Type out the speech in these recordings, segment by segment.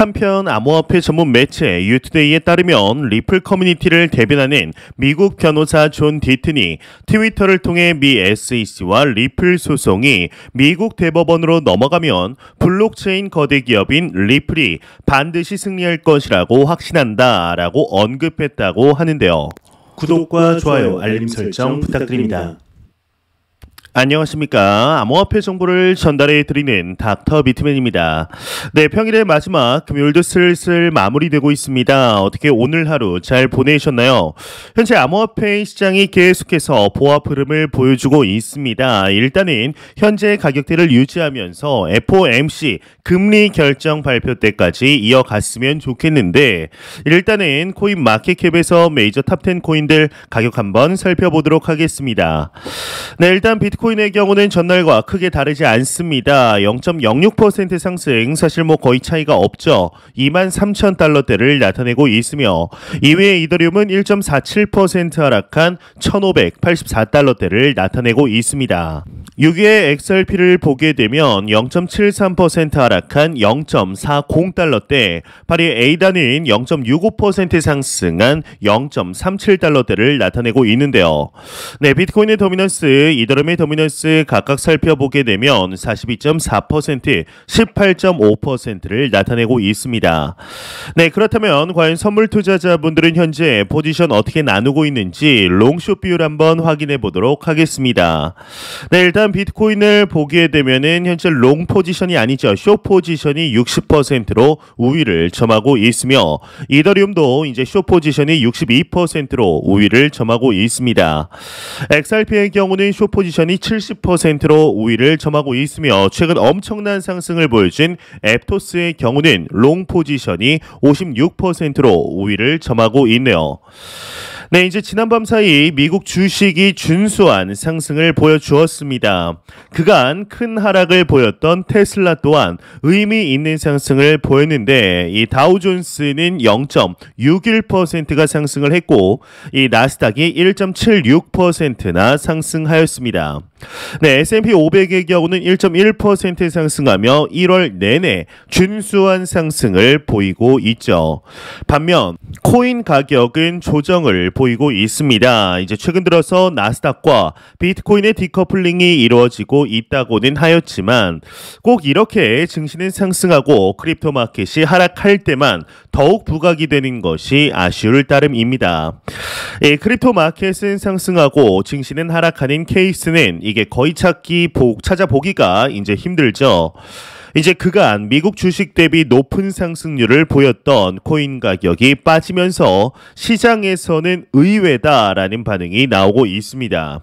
한편 암호화폐 전문 매체 유투데이에 따르면 리플 커뮤니티를 대변하는 미국 변호사 존 디튼이 트위터를 통해 미 SEC와 리플 소송이 미국 대법원으로 넘어가면 블록체인 거대 기업인 리플이 반드시 승리할 것이라고 확신한다라고 언급했다고 하는데요. 구독과 좋아요, 알림 설정 부탁드립니다. 안녕하십니까. 암호화폐 정보를 전달해 드리는 닥터 비트맨입니다. 네, 평일의 마지막 금요일도 슬슬 마무리되고 있습니다. 어떻게 오늘 하루 잘 보내셨나요? 현재 암호화폐 시장이 계속해서 보합 흐름을 보여주고 있습니다. 일단은 현재 가격대를 유지하면서 FOMC 금리 결정 발표 때까지 이어갔으면 좋겠는데, 일단은 코인 마켓캡에서 메이저 탑10 코인들 가격 한번 살펴보도록 하겠습니다. 네, 일단 비트코인의 경우는 전날과 크게 다르지 않습니다. 0.06% 상승, 사실 거의 차이가 없죠. 23,000달러대를 나타내고 있으며, 이외에 이더리움은 1.47% 하락한 1,584달러대를 나타내고 있습니다. 6위의 XRP를 보게 되면 0.73% 하락한 0.40달러대, 8위 에이다는 0.65% 상승한 0.37달러대를 나타내고 있는데요. 네, 비트코인의 도미넌스, 이더리움의 도미넌스 각각 살펴보게 되면 42.4%, 18.5%를 나타내고 있습니다. 네, 그렇다면 과연 선물 투자자분들은 현재 포지션 어떻게 나누고 있는지 롱숏 비율 한번 확인해 보도록 하겠습니다. 네, 일단 비트코인을 보게 되면은 현재 롱 포지션이 아니죠. 숏 포지션이 60%로 우위를 점하고 있으며, 이더리움도 이제 숏 포지션이 62%로 우위를 점하고 있습니다. XRP의 경우는 숏 포지션이 70%로 우위를 점하고 있으며, 최근 엄청난 상승을 보여준 앱토스의 경우는 롱 포지션이 56%로 우위를 점하고 있네요. 네, 이제 지난밤 사이 미국 주식이 준수한 상승을 보여주었습니다. 그간 큰 하락을 보였던 테슬라 또한 의미 있는 상승을 보였는데, 이 다우존스는 0.61%가 상승을 했고, 이 나스닥이 1.76%나 상승하였습니다. 네, S&P 500의 경우는 1.1% 상승하며 1월 내내 준수한 상승을 보이고 있죠. 반면 코인 가격은 조정을 보이고 있습니다. 이제 최근 들어서 나스닥과 비트코인의 디커플링이 이루어지고 있다고는 하였지만, 꼭 이렇게 증시는 상승하고 크립토 마켓이 하락할 때만 더욱 부각이 되는 것이 아쉬울 따름입니다. 크립토 마켓은 상승하고 증시는 하락하는 케이스는 이게 거의 찾아보기가 이제 힘들죠. 이제 그간 미국 주식 대비 높은 상승률을 보였던 코인 가격이 빠지면서 시장에서는 의외다라는 반응이 나오고 있습니다.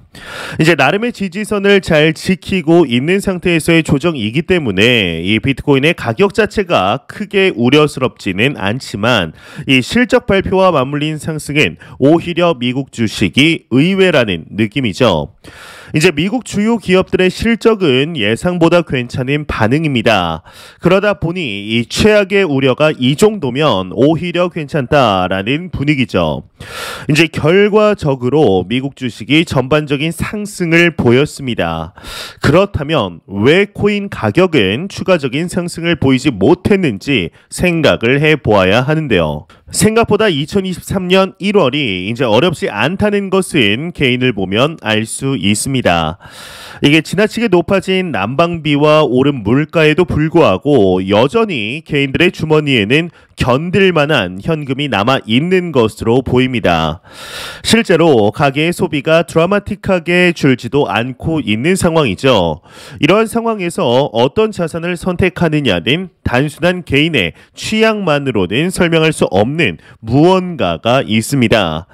이제 나름의 지지선을 잘 지키고 있는 상태에서의 조정이기 때문에 이 비트코인의 가격 자체가 크게 우려스럽지는 않지만, 이 실적 발표와 맞물린 상승은 오히려 미국 주식이 의외라는 느낌이죠. 이제 미국 주요 기업들의 실적은 예상보다 괜찮은 반응입니다. 그러다 보니 이 최악의 우려가 이 정도면 오히려 괜찮다라는 분위기죠. 이제 결과적으로 미국 주식이 전반적인 상승을 보였습니다. 그렇다면 왜 코인 가격은 추가적인 상승을 보이지 못했는지 생각을 해보아야 하는데요. 생각보다 2023년 1월이 이제 어렵지 않다는 것은 개인을 보면 알 수 있습니다. 이게 지나치게 높아진 난방비와 오른 물가에도 불구하고 여전히 개인들의 주머니에는 견딜 만한 현금이 남아 있는 것으로 보입니다. 실제로 가계의 소비가 드라마틱하게 줄지도 않고 있는 상황이죠. 이러한 상황에서 어떤 자산을 선택하느냐는 단순한 개인의 취향만으로는 설명할 수 없는 무언가가 있습니다.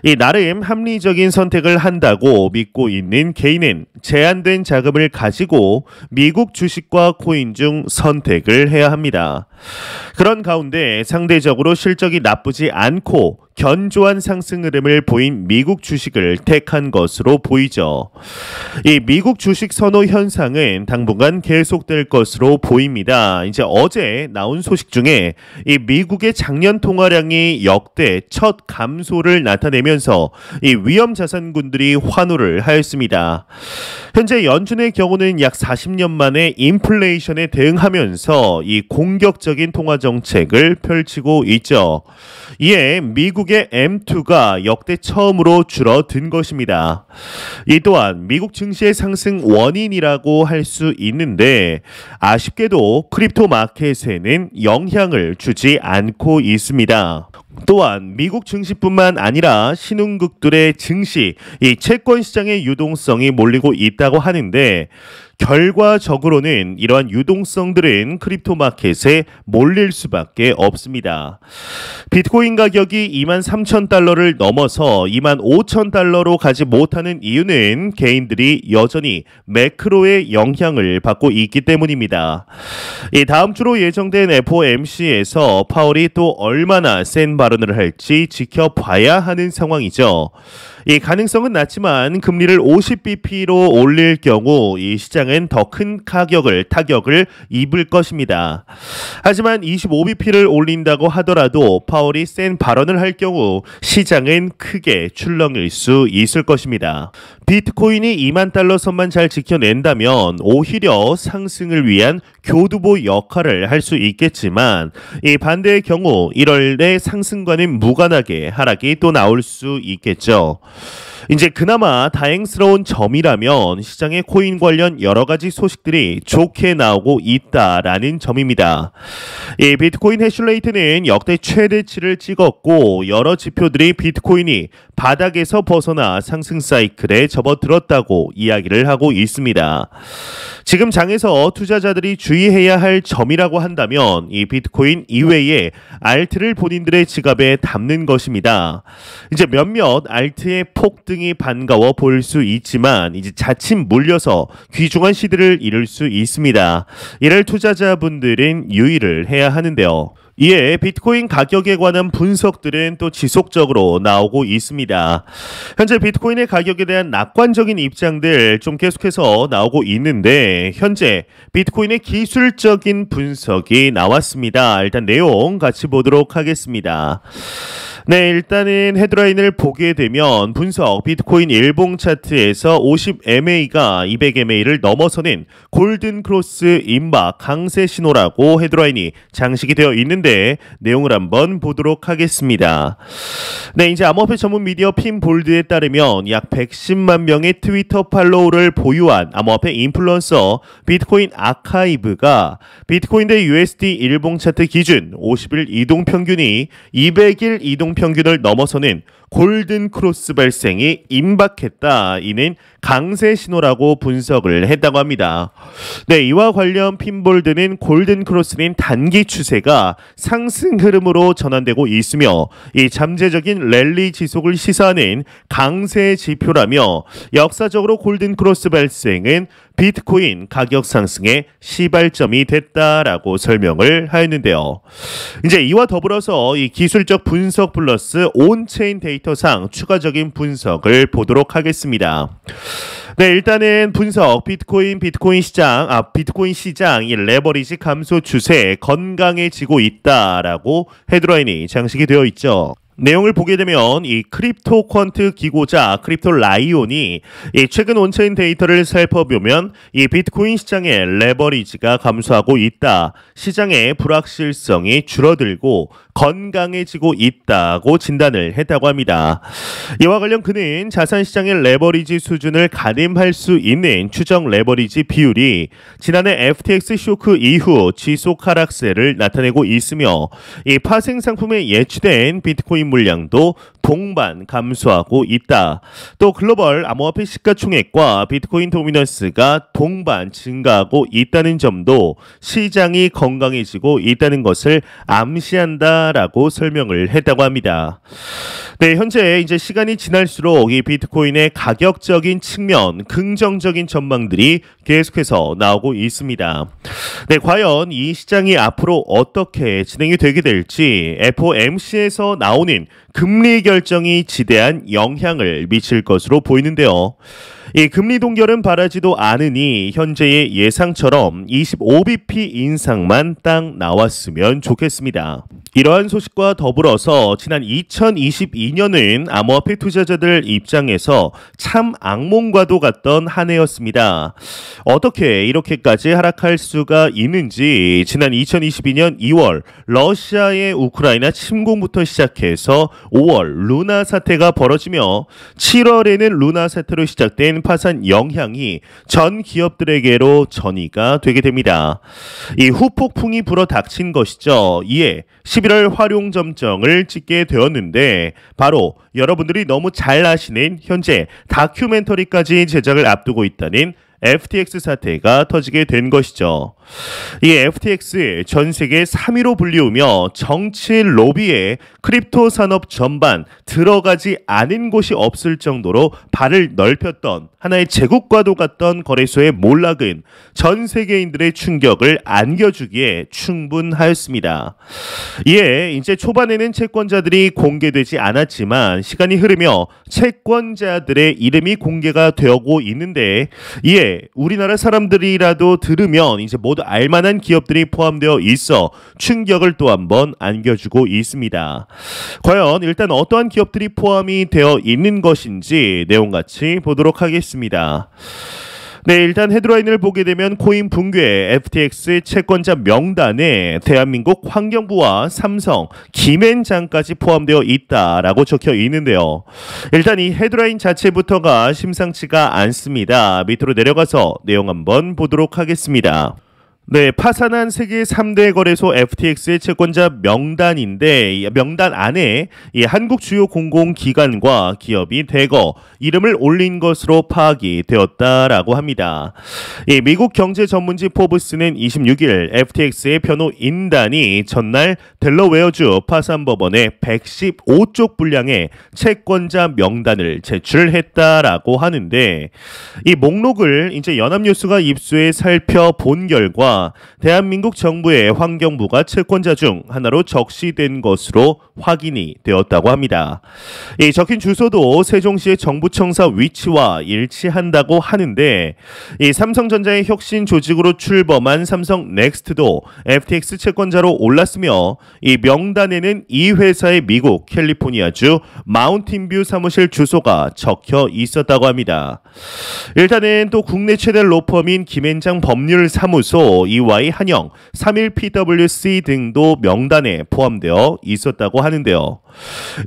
이 나름 합리적인 선택을 한다고 믿고 있는 개인은 제한된 자금을 가지고 미국 주식과 코인 중 선택을 해야 합니다. 그런 가운데 상대적으로 실적이 나쁘지 않고 견조한 상승 흐름을 보인 미국 주식을 택한 것으로 보이죠. 이 미국 주식 선호 현상은 당분간 계속될 것으로 보입니다. 이제 어제 나온 소식 중에 이 미국의 작년 통화량이 역대 첫 감소를 나타내면서 이 위험 자산군들이 환호를 하였습니다. 현재 연준의 경우는 약 40년 만에 인플레이션에 대응하면서 이 공격적인 통화 정책을 펼치고 있죠. 이에 미국의 M2가 역대 처음으로 줄어든 것입니다. 이 또한 미국 증시의 상승 원인이라고 할 수 있는데 아쉽게도 크립토 마켓에는 영향을 주지 않고 있습니다. 또한 미국 증시뿐만 아니라 신흥국들의 증시, 이 채권 시장의 유동성이 몰리고 있다고 하는데 결과적으로는 이러한 유동성들은 크립토 마켓에 몰릴 수밖에 없습니다. 비트코인 가격이 23,000달러를 넘어서 25,000달러로 가지 못하는 이유는 개인들이 여전히 매크로의 영향을 받고 있기 때문입니다. 이 다음 주로 예정된 FOMC에서 파월이 또 얼마나 센 발언을 할지 지켜봐야 하는 상황이죠. 이 가능성은 낮지만 금리를 50bp로 올릴 경우 이 시장은 더 큰 타격을 입을 것입니다. 하지만 25bp를 올린다고 하더라도 파월이 센 발언을 할 경우 시장은 크게 출렁일 수 있을 것입니다. 비트코인이 2만 달러 선만 잘 지켜낸다면 오히려 상승을 위한 교두보 역할을 할 수 있겠지만 이 반대의 경우 1월에 상승과는 무관하게 하락이 또 나올 수 있겠죠. 이제 그나마 다행스러운 점이라면 시장의 코인 관련 여러 가지 소식들이 좋게 나오고 있다라는 점입니다. 이 비트코인 해시레이트는 역대 최대치를 찍었고 여러 지표들이 비트코인이 바닥에서 벗어나 상승 사이클에 접어들었다고 이야기를 하고 있습니다. 지금 장에서 투자자들이 주의해야 할 점이라고 한다면 이 비트코인 이외에 알트를 본인들의 지갑에 담는 것입니다. 이제 몇몇 알트의 폭등이 반가워 보일 수 있지만 이제 자칫 물려서 귀중한 시드를 잃을 수 있습니다. 이를 투자자분들은 유의를 해야 하는데요. 이에 비트코인 가격에 관한 분석들은 또 지속적으로 나오고 있습니다. 현재 비트코인의 가격에 대한 낙관적인 입장들 좀 계속해서 나오고 있는데 현재 비트코인의 기술적인 분석이 나왔습니다. 일단 내용 같이 보도록 하겠습니다. 네, 일단은 헤드라인을 보게 되면 분석 비트코인 일봉 차트에서 50MA가 200MA를 넘어서는 골든 크로스 임박 강세 신호라고 헤드라인이 장식이 되어 있는데 내용을 한번 보도록 하겠습니다. 네, 이제 암호화폐 전문 미디어 핀볼드에 따르면 약 110만 명의 트위터 팔로우를 보유한 암호화폐 인플루언서 비트코인 아카이브가 비트코인 대 USD 일봉 차트 기준 50일 이동 평균이 200일 이동 평균을 넘어서는 골든 크로스 발생이 임박했다. 이는 강세 신호라고 분석을 했다고 합니다. 네, 이와 관련 핀볼드는 골든 크로스는 단기 추세가 상승 흐름으로 전환되고 있으며 이 잠재적인 랠리 지속을 시사하는 강세 지표라며 역사적으로 골든 크로스 발생은 비트코인 가격 상승의 시발점이 됐다라고 설명을 하였는데요. 이제 이와 더불어서 이 기술적 분석 플러스 온체인 데이터상 추가적인 분석을 보도록 하겠습니다. 네, 일단은 분석 비트코인 시장 이 레버리지 감소 추세 건강해지고 있다라고 헤드라인이 장식이 되어 있죠. 내용을 보게 되면 이 크립토 퀀트 기고자 크립토 라이온이 이 최근 온체인 데이터를 살펴보면 이 비트코인 시장의 레버리지가 감소하고 있다. 시장의 불확실성이 줄어들고 건강해지고 있다고 진단을 했다고 합니다. 이와 관련 그는 자산시장의 레버리지 수준을 가늠할 수 있는 추정 레버리지 비율이 지난해 FTX 쇼크 이후 지속 하락세를 나타내고 있으며 이 파생 상품에 예치된 비트코인 물량도 동반 감소하고 있다. 또 글로벌 암호화폐 시가총액과 비트코인 도미넌스가 동반 증가하고 있다는 점도 시장이 건강해지고 있다는 것을 암시한다라고 설명을 했다고 합니다. 네, 현재 이제 시간이 지날수록 이 비트코인의 가격적인 측면, 긍정적인 전망들이 계속해서 나오고 있습니다. 네, 과연 이 시장이 앞으로 어떻게 진행이 되게 될지 FOMC에서 나오는 금리 결정이 지대한 영향을 미칠 것으로 보이는데요. 이 금리 동결은 바라지도 않으니 현재의 예상처럼 25bp 인상만 딱 나왔으면 좋겠습니다. 이러한 소식과 더불어서 지난 2022년은 암호화폐 투자자들 입장에서 참 악몽과도 같던 한 해였습니다. 어떻게 이렇게까지 하락할 수가 있는지 지난 2022년 2월 러시아의 우크라이나 침공부터 시작해서 5월 루나 사태가 벌어지며 7월에는 루나 사태로 시작된 파산 영향이 전 기업들에게로 전이가 되게 됩니다. 이 후폭풍이 불어 닥친 것이죠. 이에 11월 활용점정을 찍게 되었는데 바로 여러분들이 너무 잘 아시는 현재 다큐멘터리까지 제작을 앞두고 있다는 FTX 사태가 터지게 된 것이죠. 이 FTX 전 세계 3위로 불리우며 정치 로비에 크립토 산업 전반 들어가지 않은 곳이 없을 정도로 발을 넓혔던 하나의 제국과도 같던 거래소의 몰락은 전 세계인들의 충격을 안겨주기에 충분하였습니다. 이에 이제 초반에는 채권자들이 공개되지 않았지만 시간이 흐르며 채권자들의 이름이 공개가 되고 있는데 이에 우리나라 사람들이라도 들으면 이제 모두 알만한 기업들이 포함되어 있어 충격을 또 한번 안겨주고 있습니다. 과연 일단 어떠한 기업들이 포함이 되어 있는 것인지 내용 같이 보도록 하겠습니다. 네, 일단 헤드라인을 보게 되면 코인 붕괴 FTX 채권자 명단에 대한민국 환경부와 삼성, 김앤장까지 포함되어 있다라고 적혀 있는데요. 일단 이 헤드라인 자체부터가 심상치가 않습니다. 밑으로 내려가서 내용 한번 보도록 하겠습니다. 네, 파산한 세계 3대 거래소 FTX의 채권자 명단인데 이 명단 안에 이 한국 주요 공공기관과 기업이 대거 이름을 올린 것으로 파악이 되었다라고 합니다. 이 미국 경제 전문지 포브스는 26일 FTX의 변호인단이 전날 델러웨어주 파산법원에 115쪽 분량의 채권자 명단을 제출했다라고 하는데 이 목록을 이제 연합뉴스가 입수해 살펴본 결과 대한민국 정부의 환경부가 채권자 중 하나로 적시된 것으로 확인이 되었다고 합니다. 이 적힌 주소도 세종시의 정부청사 위치와 일치한다고 하는데 이 삼성전자의 혁신 조직으로 출범한 삼성 넥스트도 FTX 채권자로 올랐으며 이 명단에는 이 회사의 미국 캘리포니아주 마운틴뷰 사무실 주소가 적혀 있었다고 합니다. 일단은 또 국내 최대 로펌인 김앤장 법률사무소 EY 한영, 31PWC 등도 명단에 포함되어 있었다고 하는데요.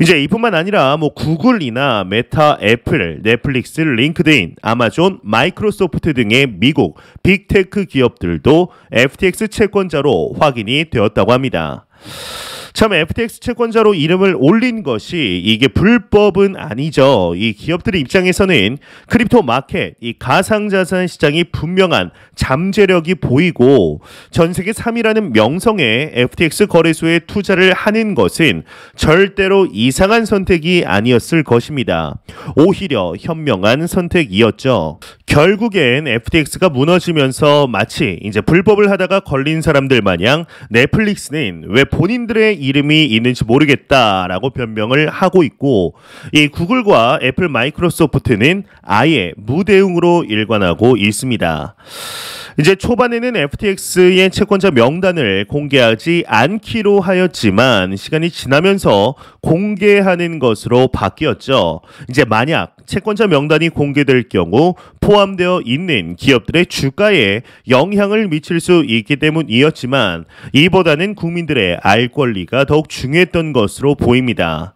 이제 이뿐만 아니라 뭐 구글이나 메타, 애플, 넷플릭스, 링크드인, 아마존, 마이크로소프트 등의 미국 빅테크 기업들도 FTX 채권자로 확인이 되었다고 합니다. 참 FTX 채권자로 이름을 올린 것이 이게 불법은 아니죠. 이 기업들의 입장에서는 크립토 마켓, 이 가상자산 시장이 분명한 잠재력이 보이고 전 세계 3위라는 명성의 FTX 거래소에 투자를 하는 것은 절대로 이상한 선택이 아니었을 것입니다. 오히려 현명한 선택이었죠. 결국엔 FTX가 무너지면서 마치 이제 불법을 하다가 걸린 사람들 마냥 넷플릭스는 왜 본인들의 이름이 있는지 모르겠다라고 변명을 하고 있고 이 구글과 애플, 마이크로소프트는 아예 무대응으로 일관하고 있습니다. 이제 초반에는 FTX의 채권자 명단을 공개하지 않기로 하였지만 시간이 지나면서 공개하는 것으로 바뀌었죠. 이제 만약 채권자 명단이 공개될 경우 포함되어 있는 기업들의 주가에 영향을 미칠 수 있기 때문이었지만 이보다는 국민들의 알 권리가 더욱 중요했던 것으로 보입니다.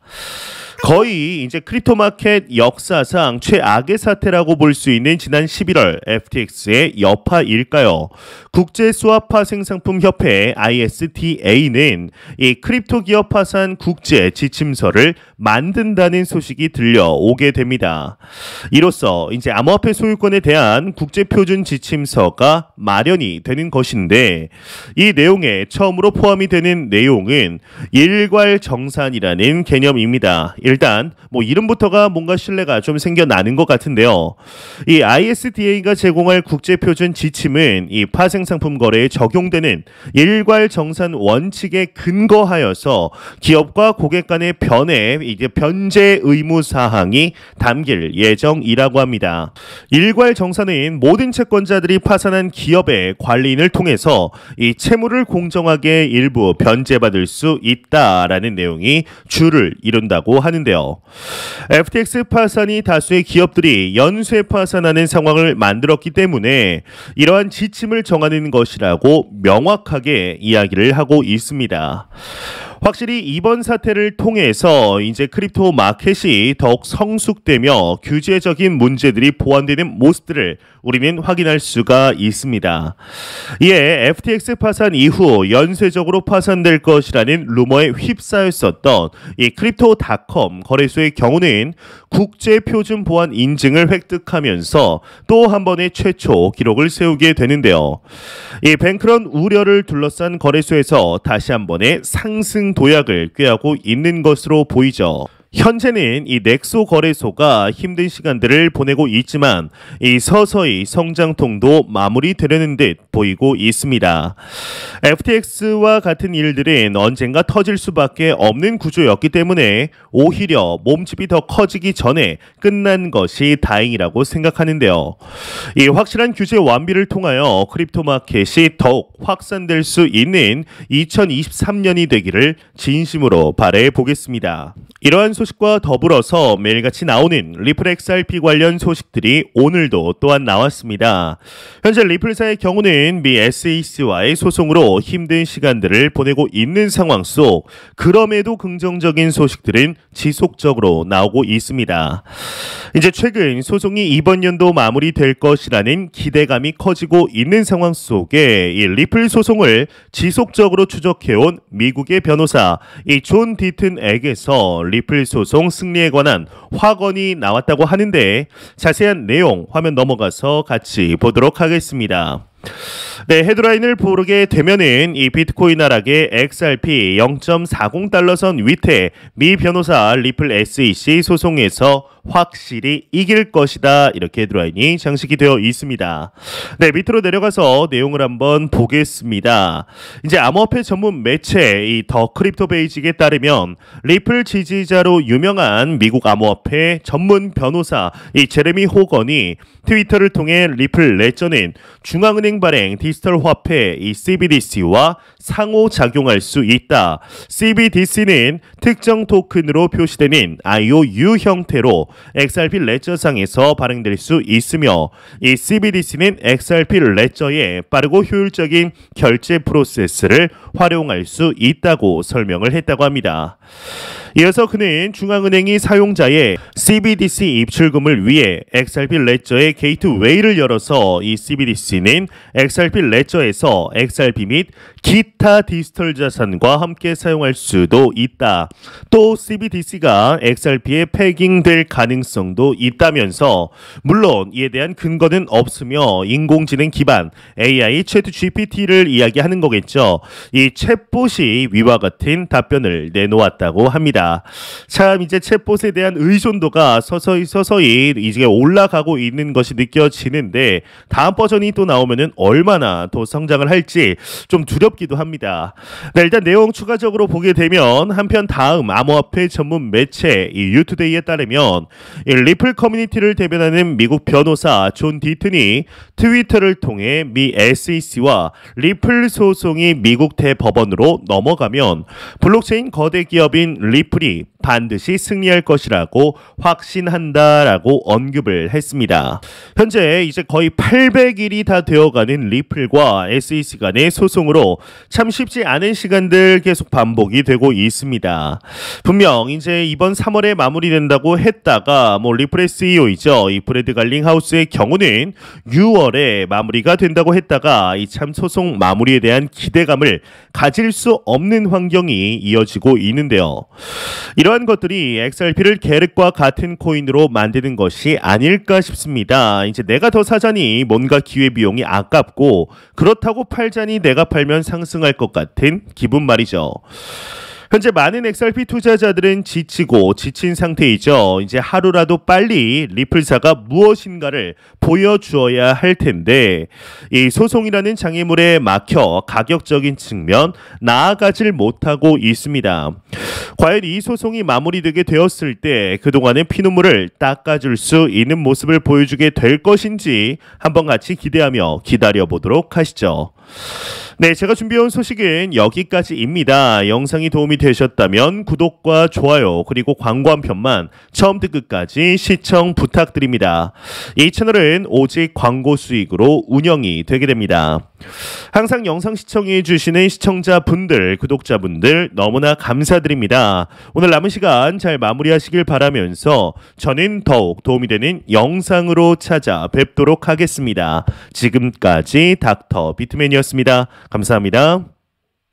거의 이제 크립토 마켓 역사상 최악의 사태라고 볼 수 있는 지난 11월 FTX의 여파일까요? 국제 스와파 생산품 협회 ISDA는 이 크립토 기업 파산 국제 지침서를 만든다는 소식이 들려오게 됩니다. 이로써 이제 암호화폐 소유권에 대한 국제 표준 지침서가 마련이 되는 것인데, 이 내용에 처음으로 포함이 되는 내용은 일괄정산이라는 개념입니다. 일단 뭐 이름부터가 뭔가 신뢰가 좀 생겨나는 것 같은데요. 이 ISDA가 제공할 국제 표준 지침은 이 파생 상품 거래에 적용되는 일괄정산 원칙에 근거하여서 기업과 고객 간의 이제 변제 의무 사항이 담길 예정이라고 합니다. 일괄정산은 모든 채권자들이 파산한 기업의 관리인을 통해서 이 채무를 공정하게 일부 변제받을 수 있다라는 내용이 주를 이룬다고 하는데요. FTX 파산이 다수의 기업들이 연쇄 파산하는 상황을 만들었기 때문에 이러한 지침을 정하는 것이라고 명확하게 이야기를 하고 있습니다. 확실히 이번 사태를 통해서 이제 크립토 마켓이 더욱 성숙되며 규제적인 문제들이 보완되는 모습들을 우리는 확인할 수가 있습니다. 이에 FTX 파산 이후 연쇄적으로 파산될 것이라는 루머에 휩싸였었던 이 크립토닷컴 거래소의 경우는 국제 표준 보안 인증을 획득하면서 또 한 번의 최초 기록을 세우게 되는데요. 이 뱅크런 우려를 둘러싼 거래소에서 다시 한 번의 상승 도약을 꾀하고 있는 것으로 보이죠. 현재는 이 넥소 거래소가 힘든 시간들을 보내고 있지만 이 서서히 성장통도 마무리되려는 듯 보이고 있습니다. FTX와 같은 일들은 언젠가 터질 수밖에 없는 구조였기 때문에 오히려 몸집이 더 커지기 전에 끝난 것이 다행이라고 생각하는데요. 이 확실한 규제 완비를 통하여 크립토 마켓이 더욱 확산될 수 있는 2023년이 되기를 진심으로 바라해 보겠습니다. 이러한 소식과 더불어서 매일같이 나오는 리플 XRP 관련 소식들이 오늘도 또한 나왔습니다. 현재 리플사의 경우는 미 SEC와의 소송으로 힘든 시간들을 보내고 있는 상황 속 그럼에도 긍정적인 소식들은 지속적으로 나오고 있습니다. 이제 최근 소송이 이번 연도 마무리될 것이라는 기대감이 커지고 있는 상황 속에 이 리플 소송을 지속적으로 추적해온 미국의 변호사 이 존 디튼에게서 리플 소송 승리에 관한 확언이 나왔다고 하는데, 자세한 내용 화면 넘어가서 같이 보도록 하겠습니다. 네, 헤드라인을 보게 되면은 이 비트코인 하락의 XRP 0.40달러 선 위태 미 변호사 리플 SEC 소송에서 확실히 이길 것이다, 이렇게 헤드라인이 장식이 되어 있습니다. 네, 밑으로 내려가서 내용을 한번 보겠습니다. 이제 암호화폐 전문 매체 이 더 크립토 베이직에 따르면 리플 지지자로 유명한 미국 암호화폐 전문 변호사 이 제레미 호건이 트위터를 통해 리플 레저는 중앙은행 발행 디지털 화폐 이 CBDC와 상호작용할 수 있다. CBDC는 특정 토큰으로 표시되는 IOU 형태로 XRP 레저상에서 발행될 수 있으며, 이 CBDC는 XRP 레저의 빠르고 효율적인 결제 프로세스를 활용할 수 있다고 설명을 했다고 합니다. 이어서 그는 중앙은행이 사용자의 CBDC 입출금을 위해 XRP 레저의 게이트웨이를 열어서 이 CBDC는 XRP 레저에서 XRP 및 기타 디지털 자산과 함께 사용할 수도 있다. 또 CBDC가 XRP에 패깅될 가능성도 있다면서, 물론 이에 대한 근거는 없으며 인공지능 기반 AI 챗 GPT를 이야기하는 거겠죠. 이 챗봇이 위와 같은 답변을 내놓았다고 합니다. 참 이제 챗봇에 대한 의존도가 서서히 이제 올라가고 있는 것이 느껴지는데, 다음 버전이 또 나오면은 얼마나 더 성장을 할지 좀 두렵기도 합니다. 네, 일단 내용 추가적으로 보게 되면, 한편 다음 암호화폐 전문 매체 이 유투데이에 따르면 이 리플 커뮤니티를 대변하는 미국 변호사 존 디튼이 트위터를 통해 미 SEC와 리플 소송이 미국 대법원으로 넘어가면 블록체인 거대 기업인 리플 리플이 반드시 승리할 것이라고 확신한다라고 언급을 했습니다. 현재 이제 거의 800일이 다 되어가는 리플과 SEC 간의 소송으로 참 쉽지 않은 시간들 계속 반복이 되고 있습니다. 분명 이제 이번 3월에 마무리된다고 했다가 리플의 CEO이죠. 이 브래드 갈링하우스의 경우는 6월에 마무리가 된다고 했다가 이 참 소송 마무리에 대한 기대감을 가질 수 없는 환경이 이어지고 있는데요. 이러한 것들이 XRP를 계륵과 같은 코인으로 만드는 것이 아닐까 싶습니다. 이제 내가 더 사자니 뭔가 기회비용이 아깝고 그렇다고 팔자니 내가 팔면 상승할 것 같은 기분 말이죠. 현재 많은 XRP 투자자들은 지치고 지친 상태이죠. 이제 하루라도 빨리 리플사가 무엇인가를 보여주어야 할 텐데 이 소송이라는 장애물에 막혀 가격적인 측면 나아가질 못하고 있습니다. 과연 이 소송이 마무리되게 되었을 때 그동안의 피눈물을 닦아줄 수 있는 모습을 보여주게 될 것인지 한번 같이 기대하며 기다려보도록 하시죠. 네, 제가 준비해온 소식은 여기까지입니다. 영상이 도움이 되셨다면 구독과 좋아요 그리고 광고 한 편만 처음부터 끝까지 시청 부탁드립니다. 이 채널은 오직 광고 수익으로 운영이 되게 됩니다. 항상 영상 시청해 주시는 시청자분들, 구독자분들 너무나 감사드립니다. 오늘 남은 시간 잘 마무리하시길 바라면서 저는 더욱 도움이 되는 영상으로 찾아뵙도록 하겠습니다. 지금까지 닥터 비트맨이었습니다. 감사합니다.